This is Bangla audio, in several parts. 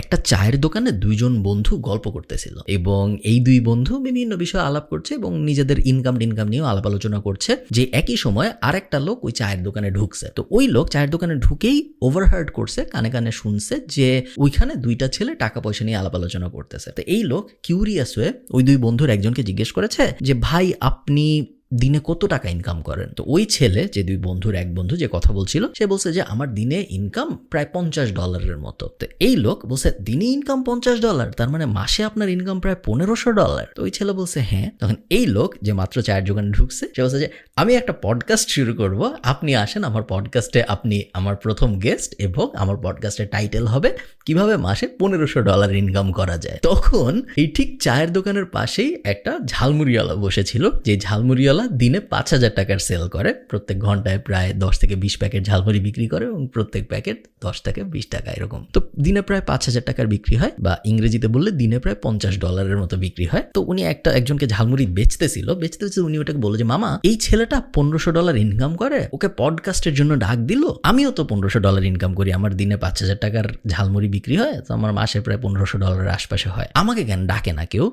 একটা চায়ের দোকানে দুইজন বন্ধু গল্প করতেছিল এবং এই দুই বন্ধু বিভিন্ন বিষয়ে আলাপ করছে এবং নিজেদের ইনকাম নিয়েও আলাপ আলোচনা করছে যে একই সময় আরেকটা লোক ওই চায়ের দোকানে ঢুকছে। তো ওই লোক চায়ের দোকানে ঢুকেই ওভারহার্ড করছে, কানে কানে শুনছে যে ওইখানে দুইটা ছেলে টাকা পয়সা নিয়ে আলাপ আলোচনা করতেছে। তো এই লোক কিউরিয়াস হয়ে ওই দুই বন্ধুর একজনকে জিজ্ঞেস করেছে যে ভাই আপনি দিনে কত টাকা ইনকাম করেন? তো ওই ছেলে, যে দুই বন্ধুর এক বন্ধু যে কথা বলছিল, সে বলছে যে আমার দিনে ইনকাম প্রায় $50 মতো। তো এই লোক বলছে দিনে ইনকাম $50, তার মানে মাসে আপনার ইনকাম প্রায় $1500। তো ওই ছেলে বলছে হ্যাঁ। তখন এই লোক যে মাত্র চায়ের দোকানে ঢুকছে সে বলছে যে আমি একটা পডকাস্ট শুরু করব, আপনি আসেন আমার পডকাস্টে, আপনি আমার প্রথম গেস্ট এবং আমার পডকাস্টের টাইটেল হবে কিভাবে মাসে $1500 ইনকাম করা যায়। তখন এই ঠিক চায়ের দোকানের পাশেই একটা ঝালমুড়িওয়ালা বসেছিল, যে ঝালমুড়িওয়ালা দিনে 5000 টাকার সেল করে, প্রত্যেক ঘন্টায় প্রায় 10 থেকে 20 প্যাকেট ঝালমুড়ি বিক্রি করে এবং প্রত্যেক প্যাকেট 10 থেকে 20 টাকা এরকম। তো দিনে প্রায় 5000 টাকার বিক্রি হয়, বা ইংরেজিতে বললে দিনে প্রায় $50 মতো বিক্রি হয়। তো উনি একজনকে ঝালমুড়ি বেচতেছিল, উনি ওটাকে বললো যে মামা এই ছেলেটা $1500 ইনকাম করে, ওকে পডকাস্টের জন্য ডাক দিল, আমিও তো $1500 ইনকাম করি, আমার দিনে 5000 টাকার ঝালমুড়ি বিক্রি হয়, তো আমার মাসে প্রায় $1500 আশপাশে হয়, আমাকে কেন ডাকে না কেউ?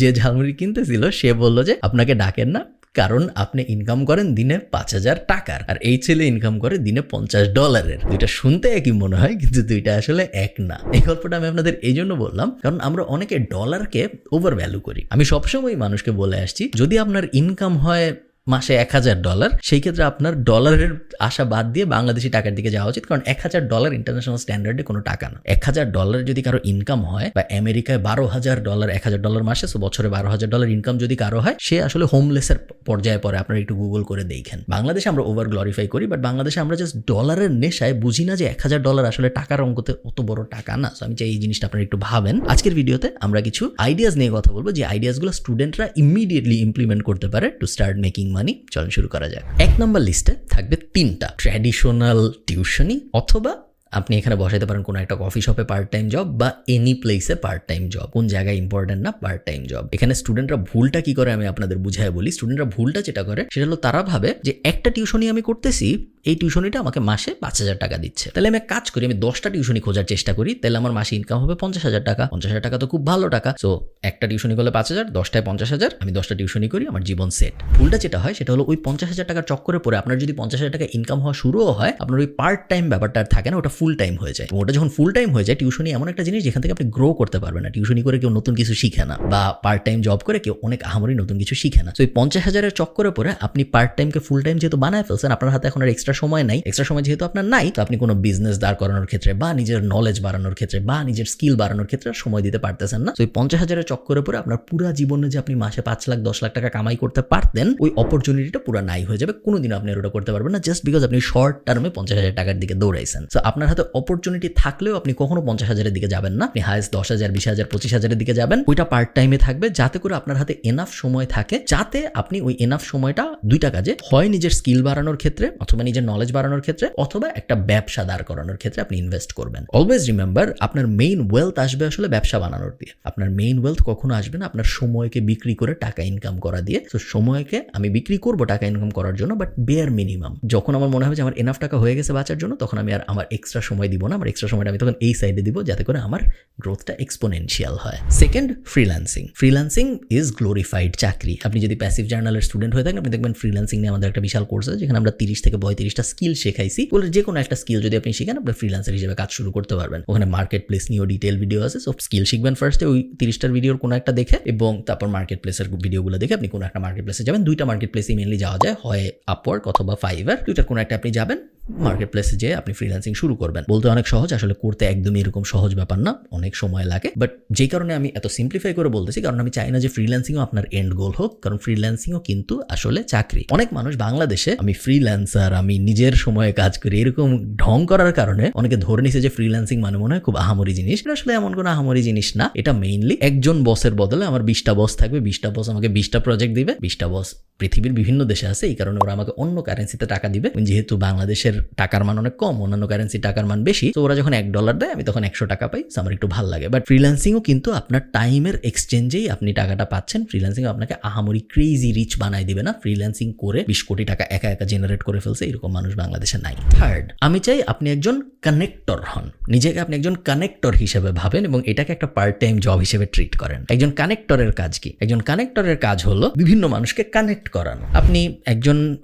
যে ঝালমুড়ি কিনতেছিল সে বললো যে আপনাকে ডাকেন না কারণ আপনি ইনকাম করেন দিনে 5000 টাকার, আর এই ছেলে ইনকাম করে দিনে $50। দুইটা শুনতে একই মনে হয় কিন্তু দুইটা আসলে এক না। এই গল্পটা আমি আপনাদের এই জন্য বললাম কারণ আমরা অনেকে ডলারকে ওভার ভ্যালু করি। আমি সবসময় মানুষকে বলে আসছি যদি আপনার ইনকাম হয় মাসে $1000, সেই ক্ষেত্রে আপনার ডলারের আশা বাদ দিয়ে বাংলাদেশি টাকার দিকে যাওয়া উচিত, কারণ $1000 ইন্টারন্যাশনাল স্ট্যান্ডার্ডে কোনো টাকা না। $1000 যদি কারো ইনকাম হয়, বা আমেরিকায় $12000, $1000 মাসে, সো বছরে $12000 ইনকাম যদি কারো হয়, সে আসলে হোমলেসের পর্যায়ে পড়ে। আপনারা একটু গুগল করে দেখেন। বাংলাদেশে আমরা ওভার গ্লোরিফাই করি, বাট বাংলাদেশে আমরা জাস্ট ডলারের নেশায় বুঝি না যে $1000 আসলে টাকার অঙ্কতে অত বড় টাকা না। সো আমি চাই এই জিনিসটা আপনারা একটু ভাবেন। আজকের ভিডিওতে আমরা কিছু আইডিয়াস নিয়ে কথা বলবো, যে আইডিয়াসগুলো স্টুডেন্টরা ইমিডিয়েটলি ইমপ্লিমেন্ট করতে পারে টু স্টার্ট মেকিং মানি। চলুন শুরু করা যাক। 1 নম্বর লিস্টে থাকবে 3টা ট্র্যাডিশনাল টিউশনি, অথবা আপনি এখানে বসাইতে পারেন কোনো একটা কফি শপে পার্ট টাইম জব, বা এনি প্লেসে পার্ট টাইম জব। কোন জায়গায় ইম্পর্টেন্ট না, পার্ট টাইম জব। এখানে স্টুডেন্টরা ভুলটা কি করে আমি আপনাদের বুঝাই বলি। স্টুডেন্টরা ভুলটা যেটা করে সেটা হলো তারা ভাবে যে একটা টিউশনি আমি করতেছি, এই টিউশনিটা আমাকে মাসে 5000 টাকা দিচ্ছে, তাহলে আমি এক কাজ করি, আমি 10টা টিউশনি খোঁজার চেষ্টা করি, তাহলে আমার মাসে ইনকাম হবে 50000 টাকা। 50000 টাকা তো খুব ভালো টাকা। সো একটা টিউশনি করলে 5000, 10টায় 50000, আমি 10টা টিউশনি করি, আমার জীবন সেট। ভুলটা যেটা হয় সেটা হলো ওই 50000 টাকার চক্করে পড়ে আপনার যদি 50000 টাকা ইনকাম হওয়া শুরুও হয়, আপনার ওই পার্ট টাইম ব্যাপারটা আর থাকে না, ওটা ফুল টাইম হয়ে যায়। ওটা যখন ফুল টাইম হয়ে যায়, টিউশনি এমন একটা জিনিস যেখান থেকে আপনি গ্রো করতে পারবেন না। টিউশনি করে কেউ নতুন কিছু শিখে না, বা পার্ট টাইম জব করে কেউ অনেক আহামরি নতুন কিছু শিখে না। তো এই 50000-এর চক্করে পড়ে আপনি পার্ট টাইমকে ফুল টাইম যেহেতু বানায় ফেলছেন, আপনার হাতে এখন আর এক্সট্রা সময় নাই। এক্সট্রা সময় যেহেতু আপনার নাই, তো আপনি কোনো বিজনেস দাঁড় করানোর ক্ষেত্রে, বা নিজের নলেজ বাড়ানোর ক্ষেত্রে, বা নিজের স্কিল বাড়ানোর ক্ষেত্রে সময় দিতে পারতেছেন না। তো এই 50000-এর চক্করে পড়ে আপনার পুরো জীবনে যে আপনি মাসে 5 লাখ 10 লাখ টাকা কামাই করতে পারতেন, ওই অপরচুনিটিটা পুরো নাই হয়ে যাবে। কোনোদিন আপনি ওটা করতে পারবেন না, জাস্ট বিকজ আপনি শর্ট টার্মে 50000 টাকার দিকে দৌড়াইছেন। তো আপনার হাতে অপরচুনিটি থাকলেও আপনি কখনো 50000-এর দিকে যাবেন না, আপনি হাইস্ট 10,000, 20,000, 25,000-এর দিকে যাবেন। ওইটা পার্ট টাইমে থাকবে, যাতে করে আপনার হাতে এনাফ সময় থাকে, যাতে আপনি ওই এনাফ সময়টা দুইটা কাজে, হয় নিজের স্কিল বাড়ানোর ক্ষেত্রে, অথবা নিজের নলেজ বাড়ানোর ক্ষেত্রে, অথবা একটা ব্যবসা দাঁড় করানোর ক্ষেত্রে আপনি ইনভেস্ট করবেন। অলওয়েজ রিমেম্বার, আপনার মেইন ওয়েলথ আসবে আসলে ব্যবসা বানানোর দিয়ে। আপনার মেইন ওয়েলথ কখনো আসবে না আপনার সময়কে বিক্রি করে টাকা ইনকাম করা দিয়ে। তো সময়কে আমি বিক্রি করব টাকা ইনকাম করার জন্য, বাট বেয়ার মিনিমাম। যখন আমার মনে হবে যে আমার এনাফ টাকা হয়ে গেছে বাঁচার জন্য, তখন আমি আর আমার এক্সট্রা সময় দিব না। আমার এক্সট্রা সময়টা আমি তখন এই সাইডে দিব, যাতে করে আমার গ্রোথটা এক্সপোনেনশিয়াল হয়। Second, freelancing. Freelancing is glorified চাকরি। আপনি যদি প্যাসিভ জার্নালের স্টুডেন্ট হয়ে থাকেন, আপনি দেখবেন ফ্রিল্যান্সিং নিয়ে আমাদের একটা বিশাল কোর্স আছে, যেখানে আমরা 30 থেকে 35টা স্কিল শেখাইছি। বলে যে কোনো একটা স্কিল যদি আপনি শিখেন, আপনি ফ্রিল্যান্সার হিসেবে কাজ শুরু করতে পারবেন। ওখানে মার্কেট প্লেস নিয়েও ডিটেল ভিডিও আছে। সব স্কিল শিখবেন ফার্স্টে ওই 30টার ভিডিওর কোনো একটা দেখে, এবং তারপর মার্কেট প্লেসের ভিডিওগুলো দেখে আপনি কোনো একটা মার্কেট প্লেসে যাবেন। 2টা মার্কেট প্লেসে মেনলি যাওয়া যায়, হয় আপওয়ার্ক অথবা ফাইবার। 2টার কোনো একটা আপনি যাবেন, মার্কেট প্লেসে যেয়ে আপনি ফ্রিল্যান্সিং শুরু করবেন। বলতে অনেক সহজ, আসলে করতে একদমই এরকম সহজ ব্যাপার না, অনেক সময় লাগে। বাট যেই কারণে আমি এত সিম্পলিফাই করে বলতেছি, কারণ আমি চাই না যে ফ্রিল্যান্সিংও আপনার এন্ড গোল হোক, কারণ ফ্রিল্যান্সিংও কিন্তু আসলে চাকরি। অনেক মানুষ বাংলাদেশে আমি ফ্রিল্যান্সার, আমি নিজের সময়ে কাজ করি, এরকম ঢং করার কারণে অনেকে ধরে নিছে যে ফ্রিল্যান্সিং মানে মনে হয় খুব আহামরি জিনিস। এটা আসলে এমন কোনো আহামরি জিনিস না। এটা মেইনলি একজন বসের বদলে আমার 20টা বস থাকবে, 20টা বস আমাকে 20টা প্রজেক্ট দিবে। 20টা বস পৃথিবীর বিভিন্ন দেশে আছে, এই কারণে ওরা আমাকে অন্য কারেন্সিতে টাকা দিবে। যেহেতু বাংলাদেশের ডলারের টাকার মান অনেক কম, অন্যান্য কারেন্সি টাকার মান বেশি, তো ওরা যখন $1 দেয় আমি তখন 100 টাকা পাই, আমার একটু ভালো লাগে। বাট ফ্রিল্যান্সিংও কিন্তু আপনার টাইমের এক্সচেঞ্জেই আপনি টাকাটা পাচ্ছেন। ফ্রিল্যান্সিং আপনাকে আহামরি ক্রেজি রিচ বানাই দিবে না। ফ্রিল্যান্সিং করে 20 কোটি টাকা একা একা জেনারেট করে ফেলছে এরকম মানুষ বাংলাদেশে নাই। থার্ড, আমি চাই আপনি একজন কানেক্টর হন। নিজেকে আপনি একজন কানেক্টর হিসেবে ভাবেন এবং এটাকে একটা পার্ট টাইম জব হিসেবে ট্রিট করেন। একজন কানেক্টরের কাজ কি? একজন কানেক্টরের কাজ হলো বিভিন্ন মানুষকে কানেক্ট করানো। আপনি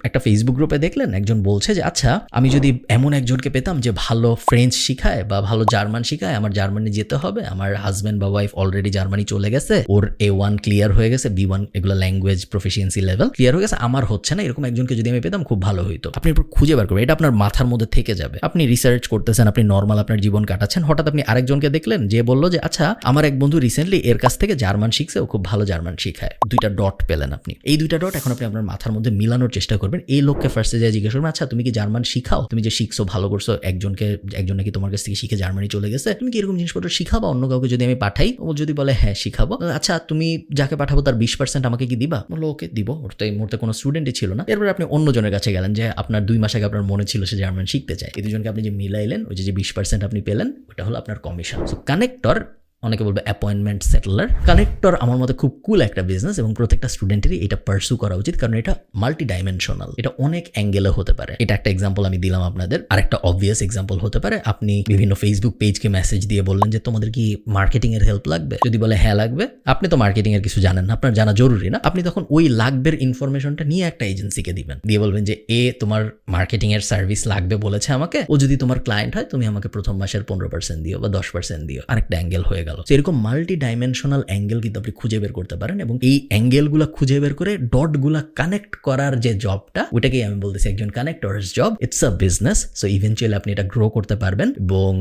একটা ফেসবুক গ্রুপে দেখলেন একজন বলছে যে আচ্ছা, আমি যদি এমন একজনকে পেতাম যে ভালো ফ্রেঞ্চ শিখায় বা ভালো জার্মান শিখায়, আমার জার্মানি যেতে হবে, আমার হাজব্যান্ড বা ওয়াইফ অলরেডি জার্মানি চলে গেছে, ওর A1 ক্লিয়ার হয়ে গেছে, B1 এগুলো ল্যাঙ্গুয়েজ প্রফিসিয়েন্সি লেভেল ক্লিয়ার হয়ে গেছে, আমার হচ্ছে না, এরকম একজনকে যদি আমি পেতাম খুব ভালো হইতো। আপনি এরপর খুঁজে বার করবেন, এটা আপনার মাথার মধ্যে থেকে যাবে। আপনি রিসার্চ করতেছেন, আপনি নর্মাল আপনার জীবন কাটাচ্ছেন, হঠাৎ আপনি আরেকজনকে দেখলেন যে বললো যে আচ্ছা, আমার এক বন্ধু রিসেন্টলি এর কাছ থেকে জার্মান শিখছে, ও খুব ভালো জার্মান শিখায়। 2টা ডট পেলেন আপনি। এই 2টা ডট এখন আপনি আপনার মাথার মধ্যে মিলানোর চেষ্টা করবেন। এই লোককে ফার্স্টে যে জিজ্ঞেস করবেন, আচ্ছা তুমি কি জার্মান শিখাও? তুমি যে শিখছো ভালো করছো, একজন নাকি তোমার কাছ থেকে শিখে জার্মানি চলে গেছে, তুমি কি এরকম জিনিসপত্র শিখাবা অন্য কাউকে যদি আমি পাঠাই? ও যদি বলে হ্যাঁ শিখাবো, আচ্ছা তুমি যাকে পাঠাবো তার 20% আমাকে কি দিবা? বললো ওকে দিব। ওর তো এই মুহূর্তে কোনো স্টুডেন্টই ছিল না। এরপর আপনি অন্যজনের কাছে গেলেন যে আপনার 2 মাস আগে আপনার মনে ছিল সে জার্মান শিখতে চায়, এই দুজনকে আপনি যে মিলাইলেন, ওই যে 20% আপনি পেলেন, ওটা হলো আপনার কমিশন। সো কানেক্টর, অনেকে বলবে অ্যাপয়েন্টমেন্ট সেটেলার। কানেক্টর আমার মতে খুব কুল একটা বিজনেস এবং প্রত্যেকটা স্টুডেন্টেরই এটা পার্সু করা উচিত, কারণ এটা মাল্টি ডাইমেনশনাল, এটা অনেক অ্যাঙ্গেলে হতে পারে। এটা একটা এক্সাম্পল আমি দিলাম আপনাদের। আর একটা অবভিয়াস এক্সাম্পল হতে পারে, আপনি বিভিন্ন ফেসবুক পেজকে মেসেজ দিয়ে বললেন যে তোমাদের কি মার্কেটিং এর হেল্প লাগবে? যদি বলে হ্যাঁ লাগবে, আপনি তো মার্কেটিং এর কিছু জানেন না, আপনার জানা জরুরি না, আপনি তখন ওই লাগবের ইনফরমেশনটা নিয়ে একটা এজেন্সিকে দিবেন, দিয়ে বলবেন যে তোমার মার্কেটিং এর সার্ভিস লাগবে বলেছে আমাকে, ও যদি তোমার ক্লায়েন্ট হয় তুমি আমাকে প্রথম মাসের 15% দিও বা 10% দিও। আরেকটা অ্যাঙ্গেল হয়ে গেল। এরকম মাল্টি ডাইমেনশনাল অ্যাঙ্গেল কিন্তু আপনি খুঁজে বের করতে পারেন এবং এই অ্যাঙ্গেলগুলো খুঁজে বের করে ডটগুলা কানেক্ট করার যে জবটা, ওটাকেই আমি বলতেছি একজন connectors job. It's a business. So eventually আপনি এটা গ্রো করতে পারবেন এবং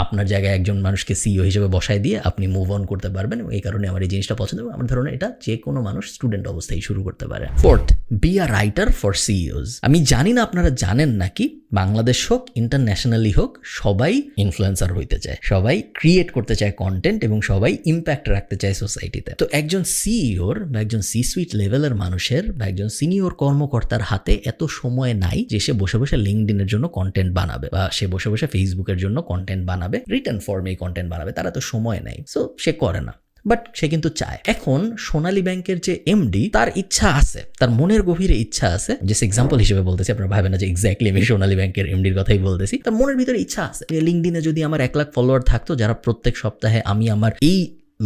আপনার জায়গায় একজন মানুষকে সিইও হিসেবে বসায় দিয়ে আপনি মুভ অন করতে পারবেন। এবং এই কারণে আমার এই জিনিসটা পছন্দ এবং আমার ধারণা এটা যে কোনো মানুষ স্টুডেন্ট অবস্থায় শুরু করতে পারে। Fourth, be a writer for CEO's. আমি জানি না আপনারা জানেন নাকি, বাংলাদেশ হোক ইন্টারন্যাশনালি হোক, সবাই ইনফ্লুয়েন্সার হইতে চায়, সবাই ক্রিয়েট করতে চায় কন্টেন্ট এবং সবাই ইম্প্যাক্ট রাখতে চায় সোসাইটিতে। তো একজন সিইওর বা একজন সি সুইট লেভেলের মানুষের বা একজন সিনিয়র কর্মকর্তার হাতে এত সময় নাই যে সে বসে বসে লিঙ্কডইনের জন্য কন্টেন্ট বানাবে বা সে বসে বসে ফেসবুকের জন্য কন্টেন্ট বানাবে, রিটার্ন ফর্মে কন্টেন্ট বানাবে, তারা তো সময় নাই। সো সে করে না, বাট সে কিন্তু চায়। এখন সোনালী ব্যাংকের যে এমডি, তার ইচ্ছা আছে, তার মনের গভীরে ইচ্ছা আছে, যে এক্সাম্পল হিসেবে বলতেছি, আপনারা ভাবেন না যে এক্স্যাক্টলি আমি সোনালী ব্যাংকের এমডির কথাই বলতেছি, তার মনের ভিতরে ইচ্ছা আছে যে লিঙ্কডইনে যদি আমার 1 লাখ ফলোয়ার থাকতো, যারা প্রত্যেক সপ্তাহে আমি আমার এই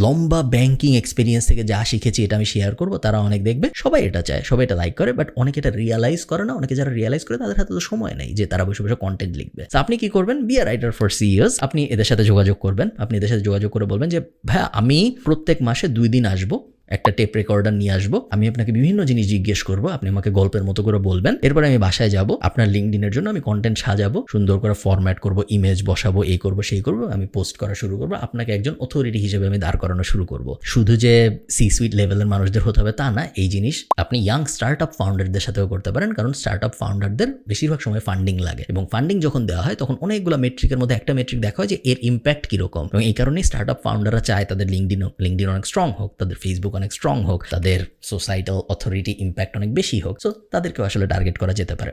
লম্বা ব্যাংকিং এক্সপিরিয়েন্স থেকে যা শিখেছি এটা আমি শেয়ার করবো, তারা অনেক দেখবে, সবাই এটা চায়, সবাই এটা লাইক করে, বাট অনেকে এটা রিয়ালাইজ করে না। অনেকে যারা রিয়ালাইজ করে তাদের হাতে তো সময় নেই যে তারা বসে বসে কন্টেন্ট লিখবে। তো আপনি কি করবেন? Be a writer for CEO's. আপনি এদের সাথে যোগাযোগ করবেন, আপনি এদের সাথে যোগাযোগ করে বলবেন যে ভাইয়া, আমি প্রত্যেক মাসে 2 দিন আসবো, একটা টেপ রেকর্ডার নিয়ে আসবো, আমি আপনাকে বিভিন্ন জিনিস জিজ্ঞেস করবো, আপনি আমাকে গল্পের মতো করে বলবেন, এরপর আমি বাসায় যাব, আপনার লিঙ্কডইনের জন্য আমি কন্টেন্ট সাজাবো, সুন্দর করে ফরম্যাট করবো, ইমেজ বসাবো, এই করবো সেই করবো, আমি পোস্ট করা শুরু করবো, আপনাকে একজন অথরিটি হিসেবে আমি দাঁড় করানো শুরু করবো। শুধু যে সি সুইট লেভেলের মানুষদের হতে হবে তা না, এই জিনিস আপনি ইয়াং স্টার্টআপ ফাউন্ডারদের সাথেও করতে পারেন, কারণ স্টার্টআপ ফাউন্ডারদের বেশিরভাগ সময় ফান্ডিং লাগে এবং ফান্ডিং যখন দেওয়া হয় তখন অনেকগুলো মেট্রিকের মধ্যে একটা মেট্রিক দেখা হয় যে এর ইম্প্যাক্ট কিরকম, এবং এই কারণেই স্টার্টআপ ফাউন্ডাররা চায় তাদের লিঙ্কডইন অনেক স্ট্রং হোক, তাদের ফেসবুক অনেক স্ট্রং হোক, তাদের সোসাইটাল অথরিটি ইম্প্যাক্ট অনেক বেশি হোক। সো তাদেরকেও আসলে টার্গেট করা যেতে পারে।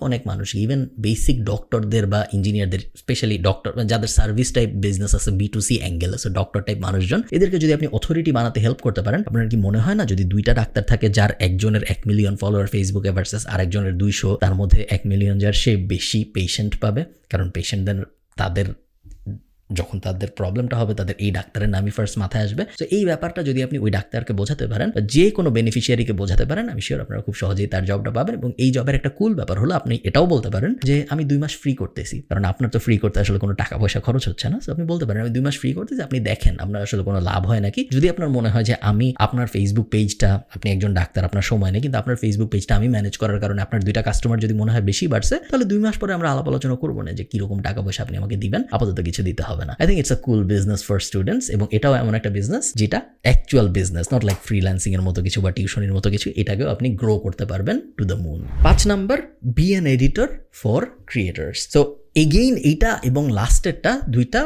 অনেক মানুষ, ইভেন বেসিক ডক্টরদের বা ইঞ্জিনিয়ারদের, স্পেশালি ডক্টর যাদের সার্ভিস টাইপ বিজনেস আছে, B2C অ্যাঙ্গেল আছে, ডক্টর টাইপ মানুষজন, এদেরকে যদি আপনি অথরিটি বানাতে হেল্প করতে পারেন, আপনার কি মনে হয় না যদি 2টা ডাক্তার থাকে, যার একজনের 1 মিলিয়ন ফলোয়ার ফেসবুকে ভার্সেস আরেকজনের 200, তার মধ্যে 1 মিলিয়ন যার, সে বেশি পেশেন্ট পাবে, কারণ পেশেন্টদের তাদের যখন তাদের প্রবলেমটা হবে তাদের এই ডাক্তারের নামই ফার্স্ট মাথায় আসবে। তো এই ব্যাপারটা যদি আপনি ওই ডাক্তারকে বোঝাতে পারেন বা যে কোনো বেনিফিশিয়ারিকে বোঝাতে পারেন, আমি শিওর আপনারা খুব সহজেই তার জবটা পাবেন। এবং এই জবের একটা কুল ব্যাপার হলো আপনি এটাও বলতে পারেন যে আমি 2 মাস ফ্রি করতেছি, কারণ আপনার তো ফ্রি করতে আসলে কোনো টাকা পয়সা খরচ হচ্ছে না। সো আপনি বলতে পারেন আমি 2 মাস ফ্রি করতেছি, আপনি দেখেন আপনার আসলে কোনো লাভ হয় নাকি। যদি আপনার মনে হয় যে আমি আপনার ফেসবুক পেজটা, আপনি একজন ডাক্তার, আপনার সময় নেই, কিন্তু আপনার ফেসবুক পেজটা আমি ম্যানেজ করার কারণে আপনার 2টা কাস্টমার যদি মনে হয় বেশি বাড়ছে, তাহলে 2 মাস পরে আমরা আলাপ আলোচনা করবো না যে কিরকম টাকা পয়সা আপনি আমাকে দিবেন, আপাতত কিছু দিতে হবে না। I think it's a cool business for students, এবং এটাও এমন একটা বিজনেস যেটা actual business, not like freelancing এর মতো কিছু বা টিউশনের মতো কিছু, এটাকেও আপনি গ্রো করতে পারবেন to the moon. 5 number, be an editor for creators. So again এইটা এবং লাস্টেরটা 2টা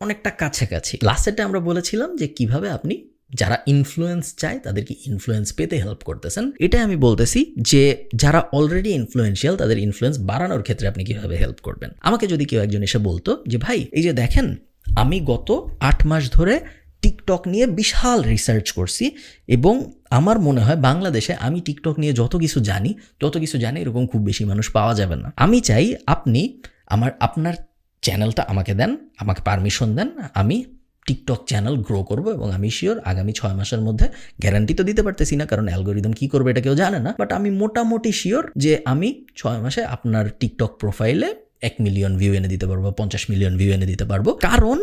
অনেকটা কাছাকাছি। লাস্টেরটা আমরা বলেছিলাম যে কিভাবে আপনি যারা ইনফ্লুয়েন্স চায় তাদেরকে ইনফ্লুয়েন্স পেতে হেল্প করতেছেন। এটাই আমি বলতেছি যে যারা অলরেডি ইনফ্লুয়েন্সিয়াল তাদের ইনফ্লুয়েন্স বাড়ানোর ক্ষেত্রে আপনি কিভাবে হেল্প করবেন। আমাকে যদি কেউ একজন এসে বলতো যে ভাই এই যে দেখেন আমি গত 8 মাস ধরে টিকটক নিয়ে বিশাল রিসার্চ করছি এবং আমার মনে হয় বাংলাদেশে আমি টিকটক নিয়ে যত কিছু জানি এরকম খুব বেশি মানুষ পাওয়া যাবে না। আমি চাই আপনি আপনার চ্যানেলটা আমাকে দেন, আমাকে পারমিশন দেন, আমি টিকটক চ্যানেল গ্রো করব এবং আমি শিওর আগামী 6 মাসের মধ্যে, গ্যারান্টি তো দিতে পারতেছি না কারণ অ্যালগোরিদম কি করবে এটা কেউ জানে না, বাট আমি মোটামুটি শিওর যে আমি 6 মাসে আপনার টিকটক প্রোফাইলে 1 মিলিয়ন ভিউ এনে দিতে পারবো, 50 মিলিয়ন ভিউ এনে দিতে পারবো, কারণ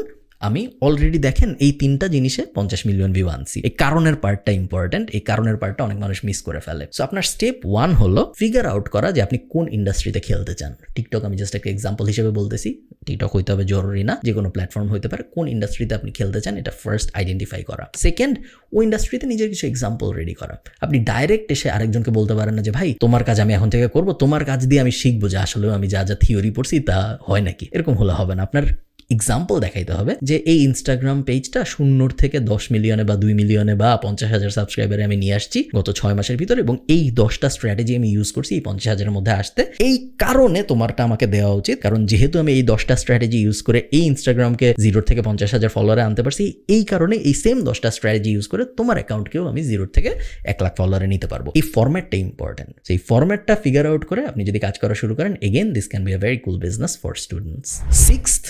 আমি অলরেডি দেখেন এই 3টা জিনিসে 50 মিলিয়ন ভিউ আনছি। এই কারণের পার্টটা ইম্পর্টেন্ট, এই কারণের পার্টটা অনেক মানুষ মিস করে ফেলে। সো আপনার স্টেপ 1 হলো ফিগার আউট করা যে আপনি কোন ইন্ডাস্ট্রিতে খেলতে চান। টিকটক আমি জাস্ট একটা এক্সাম্পল হিসেবে বলতেছি, টিকটক হইতে হবে জরুরি না, যে কোনো প্ল্যাটফর্ম হতে পারে। কোন ইন্ডাস্ট্রিতে আপনি খেলতে চান এটা ফার্স্ট আইডেন্টিফাই করা। সেকেন্ড, ওই ইন্ডাস্ট্রিতে নিজের কিছু এক্সাম্পল রেডি করা। আপনি ডাইরেক্ট এসে আরেকজনকে বলতে পারেন না যে ভাই তোমার কাজ আমি এখন থেকে করব, তোমার কাজ দিয়ে আমি শিখবো যে আসলে আমি যা যা থিওরি পড়ছি তা হয় নাকি, এরকম হলে হবে না। আপনার এক্সাম্পল দেখাইতে হবে যে এই ইনস্টাগ্রাম পেজটা 0 থেকে 10 মিলিয়নে বা 2 মিলিয়নে বা 50,000 সাবস্ক্রাইবারে আমি নিয়ে আসছি গত 6 মাসের ভিতরে এবং এই 10টা স্ট্র্যাটেজি আমি ইউজ করছি এই 50,000-এর মধ্যে আসতে। এই কারণে তোমারটা আমাকে দেওয়া উচিত, কারণ যেহেতু আমি এই 10টা স্ট্র্যাটেজি ইউজ করে এই ইনস্টাগ্রামকে 0 থেকে 50,000 ফলোয়ারে আনতে পারছি, এই কারণে এই সেম 10টা স্ট্র্যাটেজি ইউজ করে তোমার অ্যাকাউন্টকেও আমি 0 থেকে 1 লাখ ফলোয়ারে নিতে পারবো। এই ফরম্যাটটা ইম্পর্টেন্ট। সেই ফরম্যাটটা ফিগার আউট করে আপনি যদি কাজ করা শুরু করেন, again this can be a very cool business for students. 6th,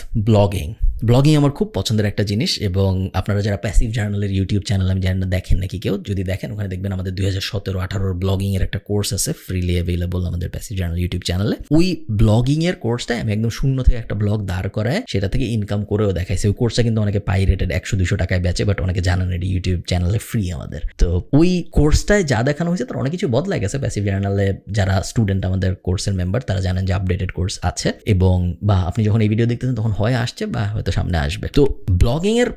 blogging আমার খুব পছন্দের একটা জিনিস এবং আপনারা যারা প্যাসিভ জার্নালের ইউটিউব চ্যানেল, আমি জানি না দেখেন নাকি কেউ, যদি দেখেন ওখানে দেখবেন আমাদের 2017-18 ব্লগিংয়ের একটা কোর্স আছে ফ্রিলি অ্যাভেলেবল আমাদের প্যাসিভ জার্নাল ইউটিউব চ্যানেলে। ওই ব্লগিংয়ের কোর্সটায় আমি একদম 0 থেকে একটা ব্লগ দাঁড় করায় সেটা থেকে ইনকাম করেও দেখাইছি। ওই কোর্সটা কিন্তু অনেকে পাইরেটেড 100-200 টাকায় বেচে, বাট অনেকে জানেন এটি ইউটিউব চ্যানেলে ফ্রি আমাদের। তো ওই কোর্সটায় যা দেখানো হয়েছে তার অনেক কিছু বদলাই গেছে। প্যাসিভ জার্নালে যারা স্টুডেন্ট আমাদের কোর্সের মেম্বার তারা জানেন যে আপডেটেড কোর্স আছে এবং বা আপনি যখন এই ভিডিও দেখতেছেন তখন হয় আসছে বা হয়তো সামনে আসবে। তো ব্লগিং এর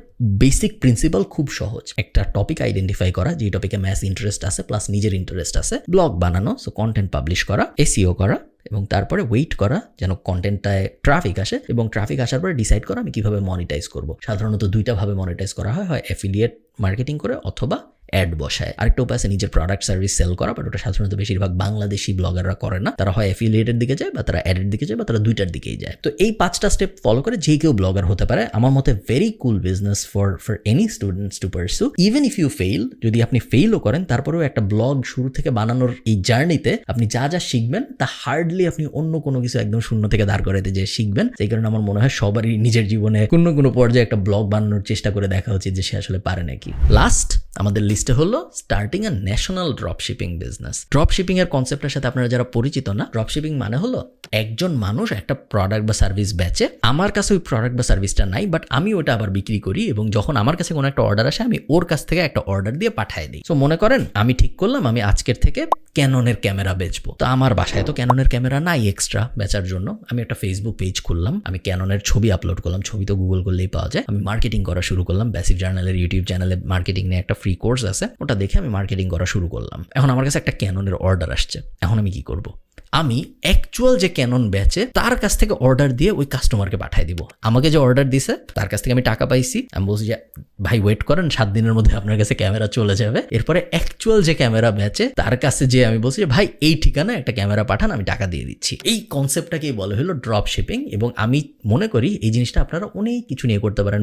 বেসিক প্রিন্সিপাল খুব সহজ, একটা টপিক আইডেন্টিফাই করা, যে টপিকে ম্যাস ইন্টারেস্ট আছে প্লাস নিজের ইন্টারেস্ট আছে, ব্লগ বানানো, সো কন্টেন্ট পাবলিশ করা, এসইও করা এবং তারপরে ওয়েট করা যেন কন্টেন্টটায় ট্রাফিক আসে এবং ট্রাফিক আসার পরে ডিসাইড করা আমি কিভাবে মনিটাইজ করব। সাধারণত 2টা ভাবে মনিটাইজ করা হয় অ্যাফিলিয়েট মার্কেটিং করে অথবা অ্যাড বসায়। আরেকটা উপায় আছে নিজের প্রোডাক্ট সার্ভিস সেল করা, বাট ওটা সাধারণত বেশিরভাগ বাংলাদেশি ব্লগাররা করে না। তারা হয় অ্যাফিলিয়েটের দিকে যায় বা তারা অ্যাডের দিকে যায় বা তারা 2টার দিকেই যায়। তো এই 5টা স্টেপ ফলো করে যে কেউ ব্লগার হতে পারে। আমার মতে very cool business for any students to pursue. Even if you fail, যদি আপনি ফেইলও করেন তারপরেও একটা ব্লগ শুরু থেকে বানানোর এই জার্নিতে আপনি যা যা শিখবেন তা হার্ডলি আপনি অন্য কোনো কিছু একদম 0 থেকে দাঁড় করাতে যে শিখবেন। সেই কারণে আমার মনে হয় সবারই নিজের জীবনে কোনো পর্যায়ে একটা ব্লগ বানানোর চেষ্টা করে দেখা উচিত যে সে আসলে পারে নাকি। লাস্ট আমাদের লিস্টে হলো স্টার্টিং আ ন্যাশনাল ড্রপশিপিং বিজনেস। ড্রপশিপিং এর কনসেপ্টের সাথে আপনারা যারা পরিচিত না, ড্রপশিপিং মানে হলো একজন মানুষ একটা প্রোডাক্ট বা সার্ভিস বেচে, আমার কাছে ওই প্রোডাক্ট বা সার্ভিসটা নাই, বাট আমি ওটা আবার বিক্রি করি এবং যখন আমার কাছে কোনো একটা অর্ডার আসে আমি ওর কাছ থেকে একটা অর্ডার দিয়ে পাঠিয়ে দিই। সো মনে করেন আমি ঠিক করলাম আমি আজকের থেকে ক্যাননের ক্যামেরা বেচবো, তো আমার বাসায় তো ক্যাননের ক্যামেরা নাই এক্সট্রা বেচার জন্য, আমি একটা ফেসবুক পেজ খুললাম, আমি ক্যাননের ছবি আপলোড করলাম, ছবি তো গুগল করলেই পাওয়া যায়, আমি মার্কেটিং করা শুরু করলাম। প্যাসিভ জার্নালের ইউটিউব চ্যানেলে মার্কেটিং নিয়ে একটা ফ্রি কোর্স আছে, ওটা দেখে আমি মার্কেটিং করা শুরু করলাম। এখন আমার কাছে একটা ক্যাননের অর্ডার আসছে, এখন আমি কি করব? আমি অ্যাকচুয়াল যে ক্যানন বেচে তার কাছ থেকে অর্ডার দিয়ে ওই কাস্টমারকে পাঠিয়ে দিব। আমাকে যে অর্ডার দিছে তার কাছ থেকে আমি টাকা পাইছি, আমি বলছি যে ভাই ওয়েট করেন 7 দিনের মধ্যে আপনার কাছে ক্যামেরা চলে যাবে। এরপরে অ্যাকচুয়াল যে ক্যামেরা বেচে তার কাছে যে আমি বলছি যে ভাই এই ঠিকানা একটা ক্যামেরা পাঠান, আমি টাকা দিয়ে দিচ্ছি। এই কনসেপ্টটাকেই বলা হলো ড্রপ শিপিং এবং আমি মনে করি এই জিনিসটা আপনারা অনেক কিছু নিয়ে করতে পারেন।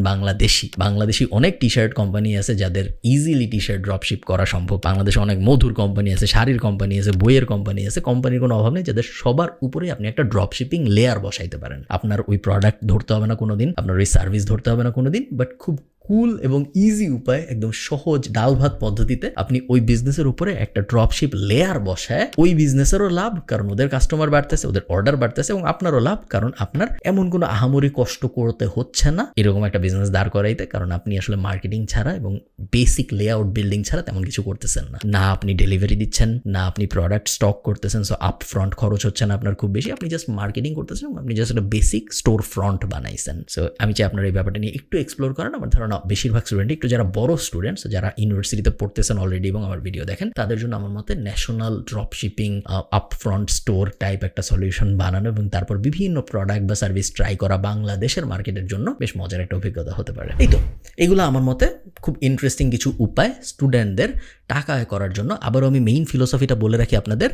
বাংলাদেশি অনেক টি শার্ট কোম্পানি আছে যাদের easily T shirt drop ship করা সম্ভব। বাংলাদেশে অনেক মধুর কোম্পানি আছে, শাড়ির কোম্পানি আছে, বইয়ের কোম্পানি আছে, কোম্পানির কোনো অভাব নেই যাদের সবার উপরে আপনি একটা ড্রপ শিপিং লেয়ার বসাইতে পারেন। আপনার ওই প্রোডাক্ট ধরতে হবে না কোনোদিন, আপনার ওই সার্ভিস ধরতে হবে না কোনোদিন, বাট খুব কুল এবং ইজি উপায়, একদম সহজ ডাল ভাত পদ্ধতিতে আপনি ওই বিজনেসের উপরে একটা ড্রপশিপ লেয়ার বসায় ওই বিজনেসেরও লাভ, কারণ ওদের কাস্টমার বাড়তেছে, ওদের অর্ডার বাড়তেছে, এবং আপনারও লাভ কারণ আপনার এমন কোনো আহামরি কষ্ট করতে হচ্ছে না এরকম একটা বিজনেস দাঁড় করাইতে, কারণ আপনি আসলে মার্কেটিং ছাড়া এবং বেসিক লেআউট বিল্ডিং ছাড়া তেমন কিছু করতেছেন না। না আপনি ডেলিভারি দিচ্ছেন, না আপনি প্রোডাক্ট স্টক করতেছেন, সো আপ ফ্রন্ট খরচ হচ্ছে না আপনার খুব বেশি, আপনি জাস্ট মার্কেটিং করতেছেন, আপনি জাস্ট একটা বেসিক স্টোর ফ্রন্ট বানাইছেন। সো আমি চাই আপনার এই ব্যাপারটা নিয়ে একটু এক্সপ্লোর করেন। আমার ধারণা বেশিরভাগ স্টুডেন্ট, একটু যারা বড় স্টুডেন্টস যারা ইউনিভার্সিটিতে পড়তেছেন অলরেডি এবং আমার ভিডিও দেখেন, তাদের জন্য আমার মতে national drop shipping up front store type একটা সলিউশন বানানো এবং তারপর বিভিন্ন প্রোডাক্ট বা সার্ভিস ট্রাই করা বাংলাদেশের মার্কেটের জন্য বেশ মজার একটা অভিজ্ঞতা হতে পারে। এই তো এগুলো আমার মতে খুব ইন্টারেস্টিং কিছু উপায় স্টুডেন্টদের টাকা আয় করার জন্য। আবারও আমি মেইন ফিলোসফিটা বলে রাখি আপনাদের,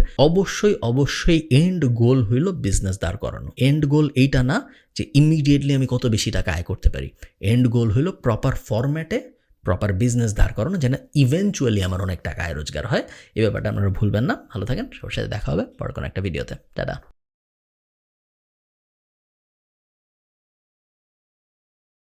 অবশ্যই এন্ড গোল হইল বিজনেস দাঁড় করানো। এন্ড গোল এইটা না যে ইমিডিয়েটলি আমি কত বেশি টাকা আয় করতে পারি, এন্ড গোল হইল প্রপার ফরম্যাটে প্রপার বিজনেস দাঁড় করানো, যেন ইভেনচুয়ালি আমার অনেক টাকা আয় রোজগার হয়। এই ব্যাপারটা আপনারা ভুলবেন না। ভালো থাকেন, সবার সাথে দেখা হবে পরে কোনো একটা ভিডিওতে। টাটা।